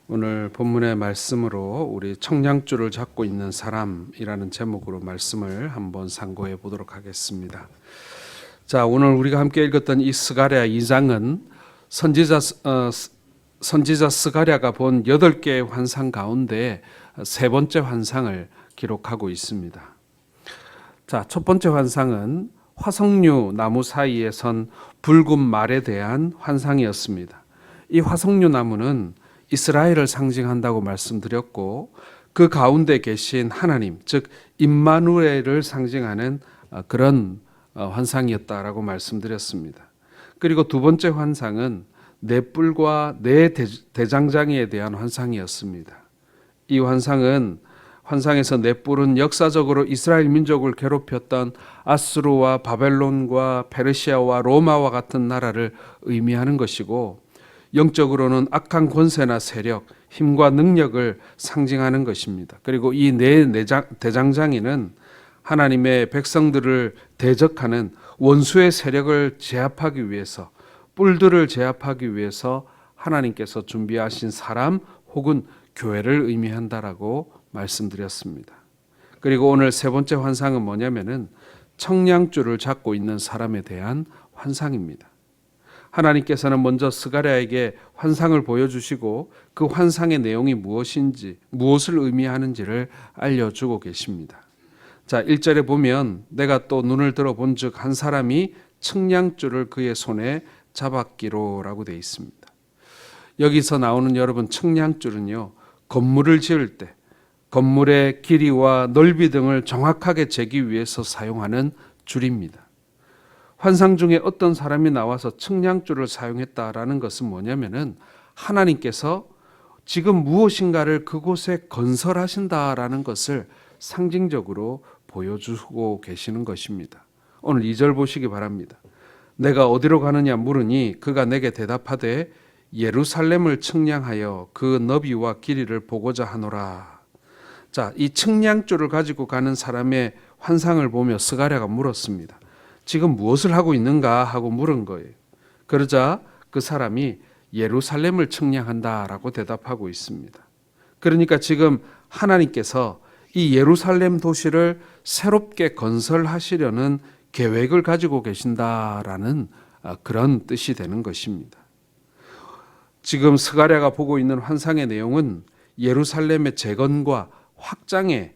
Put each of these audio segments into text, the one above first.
오늘 본문의 말씀으로 우리 청량줄을 잡고 있는 사람이라는 제목으로 말씀을 한번 상고해 보도록 하겠습니다. 자, 오늘 우리가 함께 읽었던 이 스가랴 2장은 선지자 스가랴가 본 8개의 환상 가운데 세 번째 환상을 기록하고 있습니다. 자, 첫 번째 환상은 화석류 나무 사이에 선 붉은 말에 대한 환상이었습니다. 이 화석류 나무는 이스라엘을 상징한다고 말씀드렸고, 그 가운데 계신 하나님, 즉 임마누엘을 상징하는 그런 환상이었다라고 말씀드렸습니다. 그리고 두 번째 환상은 네 뿔과 네 대장장이에 대한 환상이었습니다. 이 환상에서 네 뿔은 역사적으로 이스라엘 민족을 괴롭혔던 아수르와 바벨론과 페르시아와 로마와 같은 나라를 의미하는 것이고, 영적으로는 악한 권세나 세력, 힘과 능력을 상징하는 것입니다. 그리고 이 네 대장장이는 하나님의 백성들을 대적하는 원수의 세력을 제압하기 위해서, 뿔들을 제압하기 위해서 하나님께서 준비하신 사람 혹은 교회를 의미한다라고 말씀드렸습니다. 그리고 오늘 세 번째 환상은 뭐냐면은 청량줄을 잡고 있는 사람에 대한 환상입니다. 하나님께서는 먼저 스가랴에게 환상을 보여주시고 그 환상의 내용이 무엇인지, 무엇을 의미하는지를 알려주고 계십니다. 자, 1절에 보면 내가 또 눈을 들어본 즉 한 사람이 청량줄을 그의 손에 잡았기로라고 되어 있습니다. 여기서 나오는 여러분 청량줄은요, 건물을 지을 때 건물의 길이와 넓이 등을 정확하게 재기 위해서 사용하는 줄입니다. 환상 중에 어떤 사람이 나와서 청량줄을 사용했다라는 것은 뭐냐면은 하나님께서 지금 무엇인가를 그곳에 건설하신다라는 것을 상징적으로 보여주고 계시는 것입니다. 오늘 2절 보시기 바랍니다. 내가 어디로 가느냐 물으니 그가 내게 대답하되 예루살렘을 청량하여 그 너비와 길이를 보고자 하노라. 자, 이 청량줄을 가지고 가는 사람의 환상을 보며 스가랴가 물었습니다. 지금 무엇을 하고 있는가 하고 물은 거예요. 그러자 그 사람이 예루살렘을 청량한다라고 대답하고 있습니다. 그러니까 지금 하나님께서 이 예루살렘 도시를 새롭게 건설하시려는 계획을 가지고 계신다라는 그런 뜻이 되는 것입니다. 지금 스가랴가 보고 있는 환상의 내용은 예루살렘의 재건과 확장에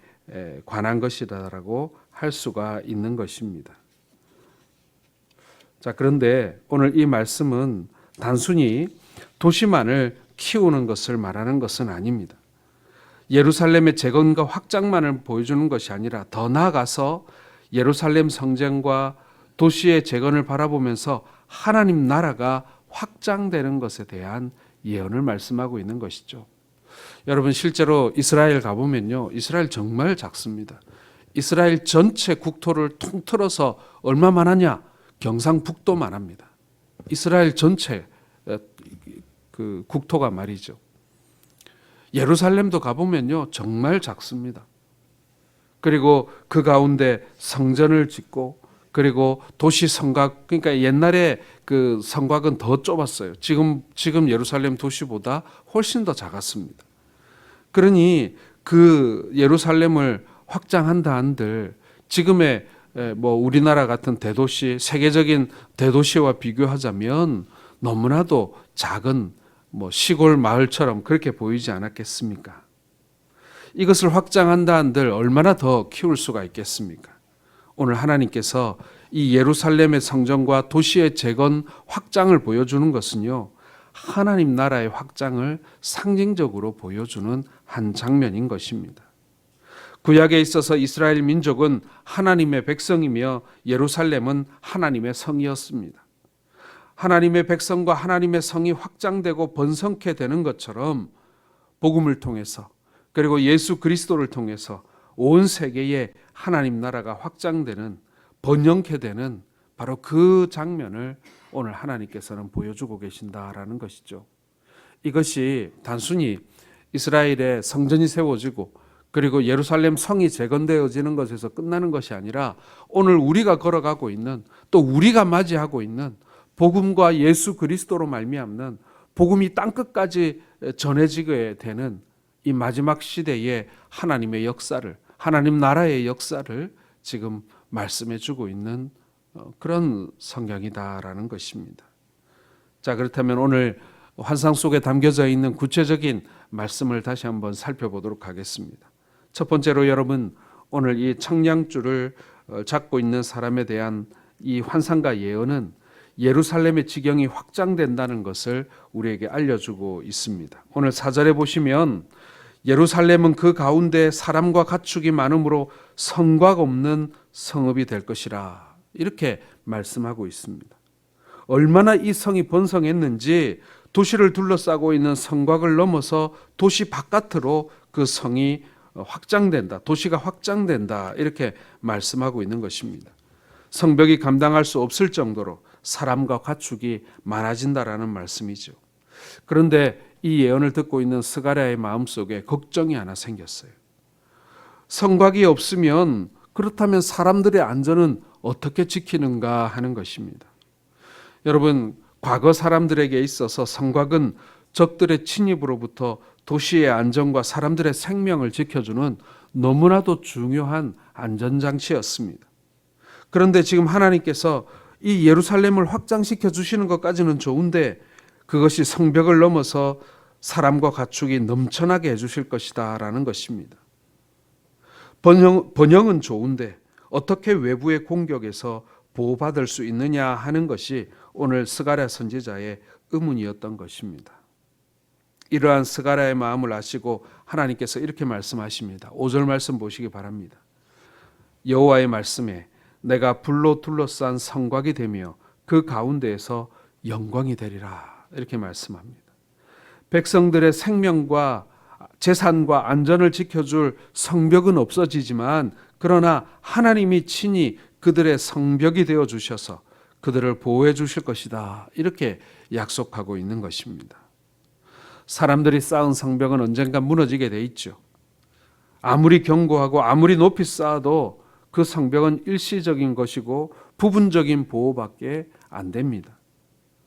관한 것이라고 할 수가 있는 것입니다. 자, 그런데 오늘 이 말씀은 단순히 도시만을 키우는 것을 말하는 것은 아닙니다. 예루살렘의 재건과 확장만을 보여주는 것이 아니라 더 나아가서 예루살렘 성전과 도시의 재건을 바라보면서 하나님 나라가 확장되는 것에 대한 예언을 말씀하고 있는 것이죠. 여러분, 실제로 이스라엘 가보면요, 이스라엘 정말 작습니다. 이스라엘 전체 국토를 통틀어서 얼마만 하냐? 경상북도만 합니다. 이스라엘 전체 그 국토가 말이죠. 예루살렘도 가보면요, 정말 작습니다. 그리고 그 가운데 성전을 짓고, 그리고 도시 성곽, 그러니까 옛날에 그 성곽은 더 좁았어요. 지금 예루살렘 도시보다 훨씬 더 작았습니다. 그러니 그 예루살렘을 확장한다 한들 지금의 우리나라 같은 대도시, 세계적인 대도시와 비교하자면 너무나도 작은 시골 마을처럼 그렇게 보이지 않았겠습니까? 이것을 확장한다 한들 얼마나 더 키울 수가 있겠습니까? 오늘 하나님께서 이 예루살렘의 성전과 도시의 재건 확장을 보여주는 것은요, 하나님 나라의 확장을 상징적으로 보여주는 한 장면인 것입니다. 구약에 있어서 이스라엘 민족은 하나님의 백성이며 예루살렘은 하나님의 성이었습니다. 하나님의 백성과 하나님의 성이 확장되고 번성케 되는 것처럼 복음을 통해서, 그리고 예수 그리스도를 통해서 온 세계에 하나님 나라가 확장되는, 번영케 되는 바로 그 장면을 오늘 하나님께서는 보여주고 계신다라는 것이죠. 이것이 단순히 이스라엘의 성전이 세워지고 그리고 예루살렘 성이 재건되어지는 것에서 끝나는 것이 아니라 오늘 우리가 걸어가고 있는, 또 우리가 맞이하고 있는 복음과 예수 그리스도로 말미암는 복음이 땅끝까지 전해지게 되는 이 마지막 시대의 하나님의 역사를, 하나님 나라의 역사를 지금 말씀해 주고 있는 그런 성경이다라는 것입니다. 자, 그렇다면 오늘 환상 속에 담겨져 있는 구체적인 말씀을 다시 한번 살펴보도록 하겠습니다. 첫 번째로 여러분, 오늘 이 청량줄을 잡고 있는 사람에 대한 이 환상과 예언은 예루살렘의 지경이 확장된다는 것을 우리에게 알려주고 있습니다. 오늘 4절에 보시면 예루살렘은 그 가운데 사람과 가축이 많으므로 성곽 없는 성읍이 될 것이라, 이렇게 말씀하고 있습니다. 얼마나 이 성이 번성했는지 도시를 둘러싸고 있는 성곽을 넘어서 도시 바깥으로 그 성이 확장된다, 도시가 확장된다, 이렇게 말씀하고 있는 것입니다. 성벽이 감당할 수 없을 정도로 사람과 가축이 많아진다라는 말씀이죠. 그런데 이 예언을 듣고 있는 스가랴의 마음속에 걱정이 하나 생겼어요. 성곽이 없으면 그렇다면 사람들의 안전은 어떻게 지키는가 하는 것입니다. 여러분, 과거 사람들에게 있어서 성곽은 적들의 침입으로부터 도시의 안전과 사람들의 생명을 지켜주는 너무나도 중요한 안전장치였습니다. 그런데 지금 하나님께서 이 예루살렘을 확장시켜 주시는 것까지는 좋은데 그것이 성벽을 넘어서 사람과 가축이 넘쳐나게 해주실 것이다 라는 것입니다. 번영은 좋은데 어떻게 외부의 공격에서 보호받을 수 있느냐 하는 것이 오늘 스가랴 선지자의 의문이었던 것입니다. 이러한 스가랴의 마음을 아시고 하나님께서 이렇게 말씀하십니다. 5절 말씀 보시기 바랍니다. 여호와의 말씀에 내가 불로 둘러싼 성곽이 되며 그 가운데에서 영광이 되리라, 이렇게 말씀합니다. 백성들의 생명과 재산과 안전을 지켜줄 성벽은 없어지지만 그러나 하나님이 친히 그들의 성벽이 되어 주셔서 그들을 보호해 주실 것이다, 이렇게 약속하고 있는 것입니다. 사람들이 쌓은 성벽은 언젠가 무너지게 돼 있죠. 아무리 견고하고 아무리 높이 쌓아도 그 성벽은 일시적인 것이고 부분적인 보호밖에 안 됩니다.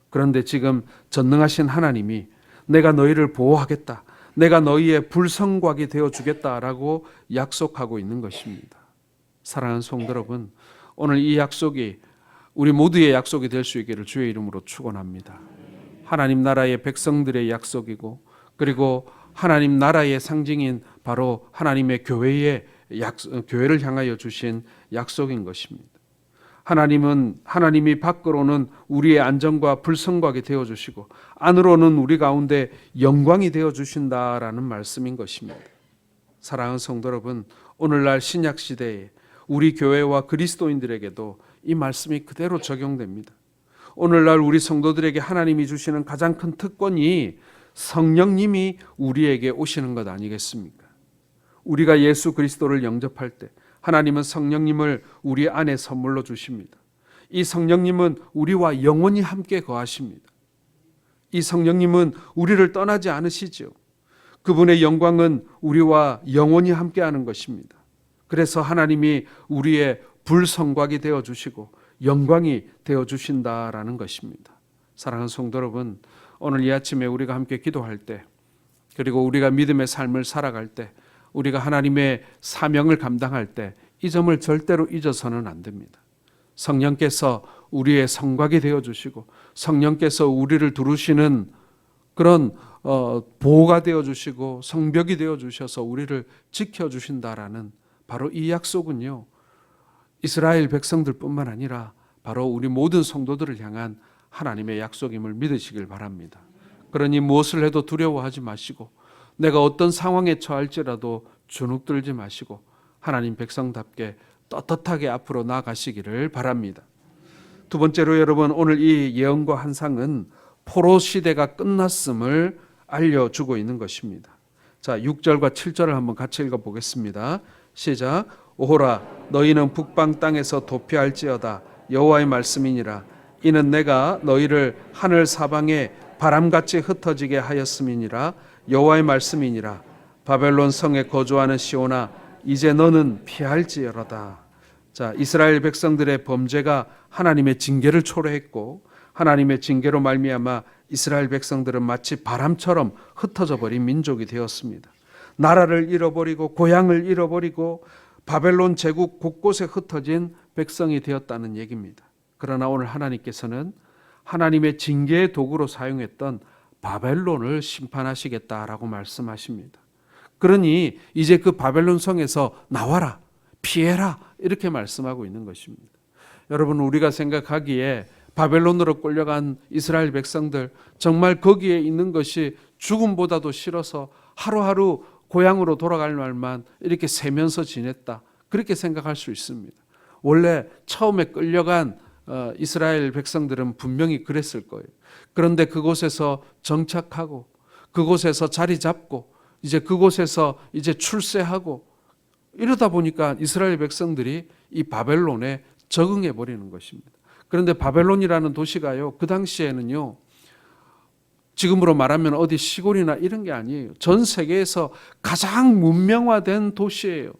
그런데 지금 전능하신 하나님이 내가 너희를 보호하겠다, 내가 너희의 불성곽이 되어주겠다라고 약속하고 있는 것입니다. 사랑하는 성도 여러분, 오늘 이 약속이 우리 모두의 약속이 될 수 있기를 주의 이름으로 축원합니다. 하나님 나라의 백성들의 약속이고, 그리고 하나님 나라의 상징인 바로 하나님의 교회를 향하여 주신 약속인 것입니다. 하나님이 밖으로는 우리의 안전과 불성곽이 되어주시고 안으로는 우리 가운데 영광이 되어주신다라는 말씀인 것입니다. 사랑하는 성도 여러분, 오늘날 신약시대에 우리 교회와 그리스도인들에게도 이 말씀이 그대로 적용됩니다. 오늘날 우리 성도들에게 하나님이 주시는 가장 큰 특권이 성령님이 우리에게 오시는 것 아니겠습니까? 우리가 예수 그리스도를 영접할 때 하나님은 성령님을 우리 안에 선물로 주십니다. 이 성령님은 우리와 영원히 함께 거하십니다. 이 성령님은 우리를 떠나지 않으시죠. 그분의 영광은 우리와 영원히 함께하는 것입니다. 그래서 하나님이 우리의 불성곽이 되어주시고 영광이 되어주신다라는 것입니다. 사랑하는 성도 여러분, 오늘 이 아침에 우리가 함께 기도할 때, 그리고 우리가 믿음의 삶을 살아갈 때, 우리가 하나님의 사명을 감당할 때 이 점을 절대로 잊어서는 안 됩니다. 성령께서 우리의 성곽이 되어주시고 성령께서 우리를 두르시는 그런 보호가 되어주시고 성벽이 되어주셔서 우리를 지켜주신다라는 바로 이 약속은요, 이스라엘 백성들뿐만 아니라 바로 우리 모든 성도들을 향한 하나님의 약속임을 믿으시길 바랍니다. 그러니 무엇을 해도 두려워하지 마시고 내가 어떤 상황에 처할지라도 주눅들지 마시고 하나님 백성답게 떳떳하게 앞으로 나아가시기를 바랍니다. 두 번째로 여러분, 오늘 이 예언과 환상은 포로 시대가 끝났음을 알려주고 있는 것입니다. 자, 6절과 7절을 한번 같이 읽어보겠습니다. 시작. 오호라, 너희는 북방 땅에서 도피할지어다. 여호와의 말씀이니라. 이는 내가 너희를 하늘 사방에 바람같이 흩어지게 하였음이니라. 여호와의 말씀이니라. 바벨론 성에 거주하는 시온아, 이제 너는 피할지어다. 자, 이스라엘 백성들의 범죄가 하나님의 징계를 초래했고 하나님의 징계로 말미암아 이스라엘 백성들은 마치 바람처럼 흩어져 버린 민족이 되었습니다. 나라를 잃어버리고 고향을 잃어버리고 바벨론 제국 곳곳에 흩어진 백성이 되었다는 얘기입니다. 그러나 오늘 하나님께서는 하나님의 징계의 도구로 사용했던 바벨론을 심판하시겠다라고 말씀하십니다. 그러니 이제 그 바벨론 성에서 나와라, 피해라, 이렇게 말씀하고 있는 것입니다. 여러분, 우리가 생각하기에 바벨론으로 끌려간 이스라엘 백성들, 정말 거기에 있는 것이 죽음보다도 싫어서 하루하루 고향으로 돌아갈 날만 이렇게 새면서 지냈다, 그렇게 생각할 수 있습니다. 원래 처음에 끌려간 이스라엘 백성들은 분명히 그랬을 거예요. 그런데 그곳에서 정착하고 그곳에서 자리 잡고 이제 그곳에서 이제 출세하고 이러다 보니까 이스라엘 백성들이 이 바벨론에 적응해 버리는 것입니다. 그런데 바벨론이라는 도시가요, 그 당시에는요, 지금으로 말하면 어디 시골이나 이런 게 아니에요. 전 세계에서 가장 문명화된 도시예요.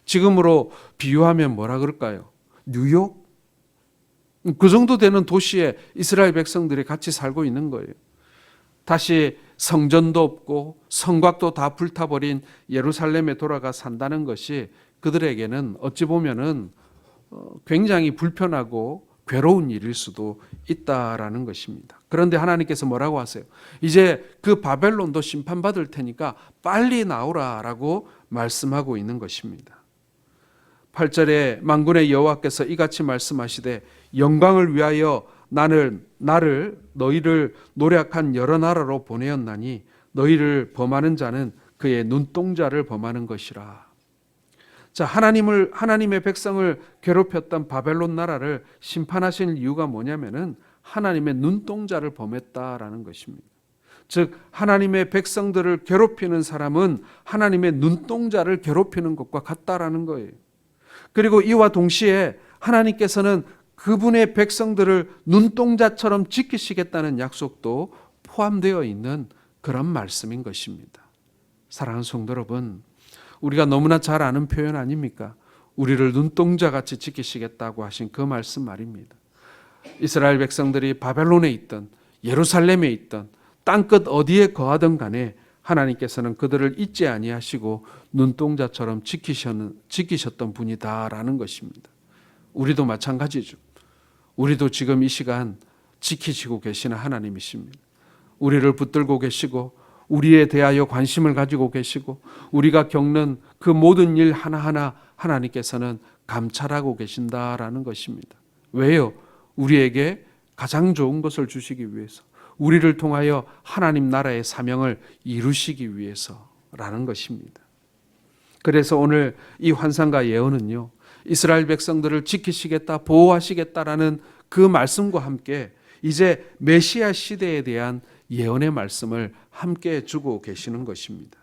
지금으로 비유하면 뭐라 그럴까요? 뉴욕? 그 정도 되는 도시에 이스라엘 백성들이 같이 살고 있는 거예요. 다시 성전도 없고 성곽도 다 불타버린 예루살렘에 돌아가 산다는 것이 그들에게는 어찌 보면은 굉장히 불편하고 괴로운 일일 수도 있다라는 것입니다. 그런데 하나님께서 뭐라고 하세요? 이제 그 바벨론도 심판받을 테니까 빨리 나오라라고 말씀하고 있는 것입니다. 8절에 만군의 여호와께서 이같이 말씀하시되 영광을 위하여 나를 너희를 노력한 여러 나라로 보내었나니 너희를 범하는 자는 그의 눈동자를 범하는 것이라. 자, 하나님의 백성을 괴롭혔던 바벨론 나라를 심판하신 이유가 뭐냐면은 하나님의 눈동자를 범했다라는 것입니다. 즉 하나님의 백성들을 괴롭히는 사람은 하나님의 눈동자를 괴롭히는 것과 같다라는 거예요. 그리고 이와 동시에 하나님께서는 그분의 백성들을 눈동자처럼 지키시겠다는 약속도 포함되어 있는 그런 말씀인 것입니다. 사랑하는 성도 여러분, 우리가 너무나 잘 아는 표현 아닙니까? 우리를 눈동자같이 지키시겠다고 하신 그 말씀 말입니다. 이스라엘 백성들이 바벨론에 있던 예루살렘에 있던 땅끝 어디에 거하든 간에 하나님께서는 그들을 잊지 아니하시고 눈동자처럼 지키셨던 분이다라는 것입니다. 우리도 마찬가지죠. 우리도 지금 이 시간 지키시고 계시는 하나님이십니다. 우리를 붙들고 계시고 우리에 대하여 관심을 가지고 계시고 우리가 겪는 그 모든 일 하나하나 하나님께서는 감찰하고 계신다라는 것입니다. 왜요? 우리에게 가장 좋은 것을 주시기 위해서, 우리를 통하여 하나님 나라의 사명을 이루시기 위해서라는 것입니다. 그래서 오늘 이 환상과 예언은요, 이스라엘 백성들을 지키시겠다, 보호하시겠다라는 그 말씀과 함께 이제 메시아 시대에 대한 예언의 말씀을 함께 주고 계시는 것입니다.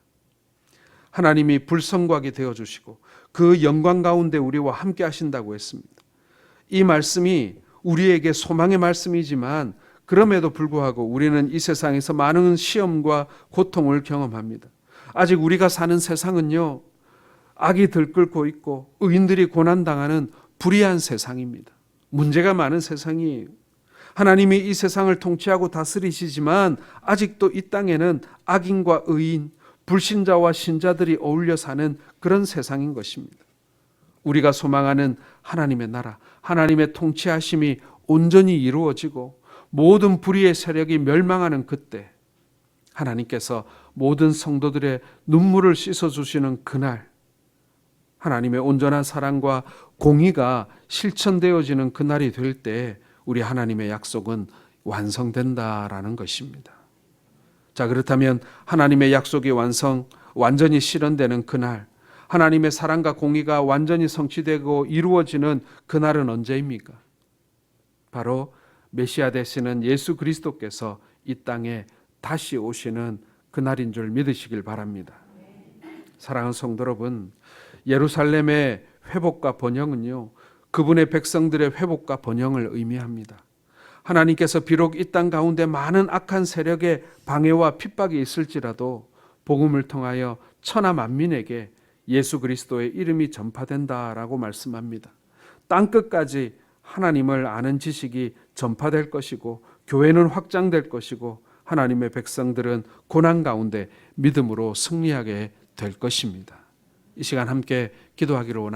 하나님이 불성곽이 되어주시고 그 영광 가운데 우리와 함께 하신다고 했습니다. 이 말씀이 우리에게 소망의 말씀이지만 그럼에도 불구하고 우리는 이 세상에서 많은 시험과 고통을 경험합니다. 아직 우리가 사는 세상은요, 악이 들끓고 있고 의인들이 고난당하는 불의한 세상입니다. 문제가 많은 세상이에요. 하나님이 이 세상을 통치하고 다스리시지만 아직도 이 땅에는 악인과 의인, 불신자와 신자들이 어울려 사는 그런 세상인 것입니다. 우리가 소망하는 하나님의 나라, 하나님의 통치하심이 온전히 이루어지고 모든 불의의 세력이 멸망하는 그때 하나님께서 모든 성도들의 눈물을 씻어주시는 그날, 하나님의 온전한 사랑과 공의가 실천되어지는 그날이 될 때 우리 하나님의 약속은 완성된다라는 것입니다. 자, 그렇다면 하나님의 약속이 완전히 실현되는 그날, 하나님의 사랑과 공의가 완전히 성취되고 이루어지는 그날은 언제입니까? 바로 메시아 되시는 예수 그리스도께서 이 땅에 다시 오시는 그날인 줄 믿으시길 바랍니다. 사랑하는 성도 여러분, 예루살렘의 회복과 번영은요, 그분의 백성들의 회복과 번영을 의미합니다. 하나님께서 비록 이 땅 가운데 많은 악한 세력의 방해와 핍박이 있을지라도 복음을 통하여 천하 만민에게 예수 그리스도의 이름이 전파된다라고 말씀합니다. 땅끝까지 하나님을 아는 지식이 전파될 것이고 교회는 확장될 것이고 하나님의 백성들은 고난 가운데 믿음으로 승리하게 될 것입니다. 이 시간 함께 기도하기를 원합니다.